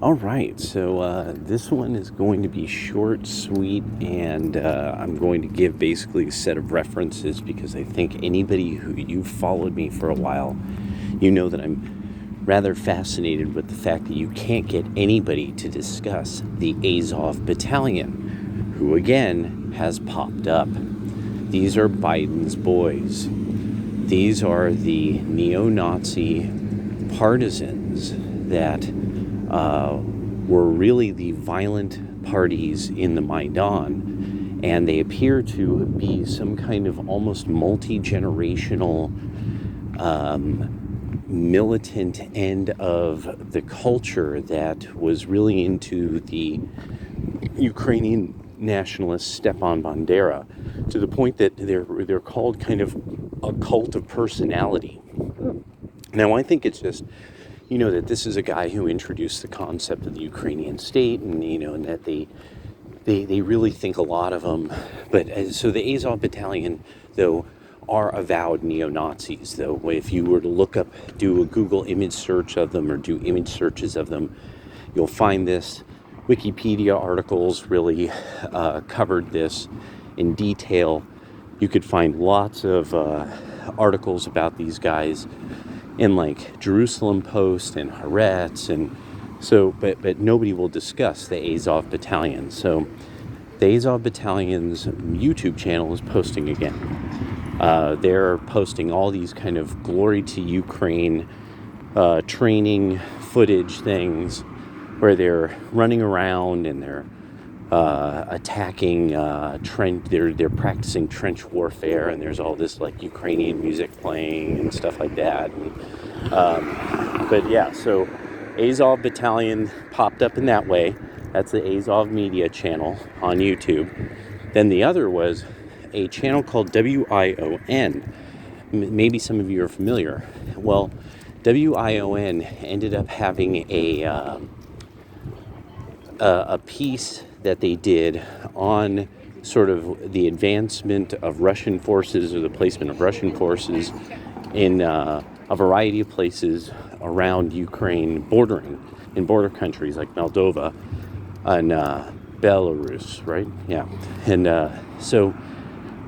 All right, so this one is going to be short, sweet, and I'm going to give basically a set of references because I think anybody who you've followed me for a while, you know that I'm rather fascinated with the fact that you can't get anybody to discuss the Azov Battalion, who again has popped up. These are Biden's boys. These are the neo-Nazi partisans that were really the violent parties in the Maidan, and they appear to be some kind of almost multi-generational militant end of the culture that was really into the Ukrainian nationalist Stepan Bandera, to the point that they're called kind of a cult of personality. Now, I think it's just, that this is a guy who introduced the concept of the Ukrainian state, and, and that they really think a lot of them. But so the Azov Battalion, though, are avowed neo-Nazis, though. If you were to do a Google image search of them or do image searches of them, you'll find this. Wikipedia articles really covered this in detail. You could find lots of articles about these guys in like Jerusalem Post and Haaretz, and so, but nobody will discuss the Azov Battalion. So the Azov Battalion's YouTube channel is posting again. They're posting all these kind of glory to Ukraine training footage things where they're running around and they're attacking they're practicing trench warfare, and there's all this like Ukrainian music playing and stuff like that. But yeah, so Azov Battalion popped up in that way. That's the Azov Media channel on YouTube. Then the other was a channel called WION. Maybe some of you are familiar. Well, WION ended up having a piece that they did on sort of the advancement of Russian forces, or the placement of Russian forces in a variety of places around Ukraine, in border countries like Moldova and Belarus, right? Yeah. And so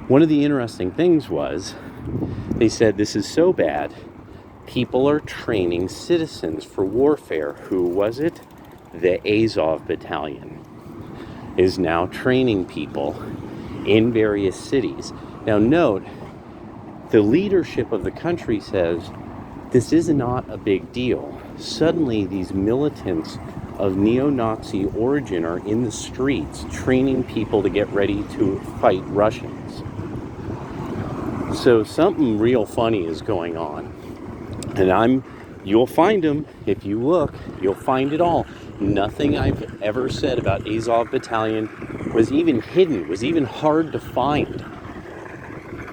one of the interesting things was, they said this is so bad, people are training citizens for warfare. Who was it? The Azov Battalion is now training people in various cities. Now note, the leadership of the country says this is not a big deal. Suddenly these militants of neo-Nazi origin are in the streets training people to get ready to fight Russians. So something real funny is going on. And you'll find them. If you look, you'll find it all. Nothing I've ever said about Azov Battalion was even hidden, was even hard to find.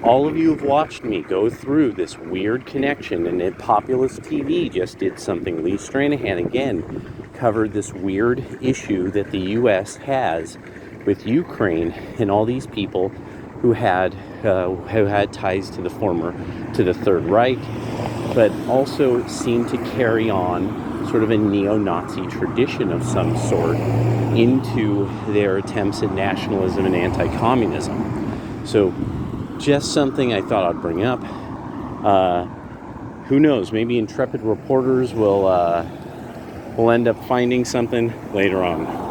All of you have watched me go through this weird connection, and then Populist TV just did something. Lee Stranahan again covered this weird issue that the U.S. has with Ukraine and all these people who had ties to the Third Reich, but also seemed to carry on sort of a neo-Nazi tradition of some sort into their attempts at nationalism and anti-communism. So just something I thought I'd bring up. Who knows, maybe intrepid reporters will end up finding something later on.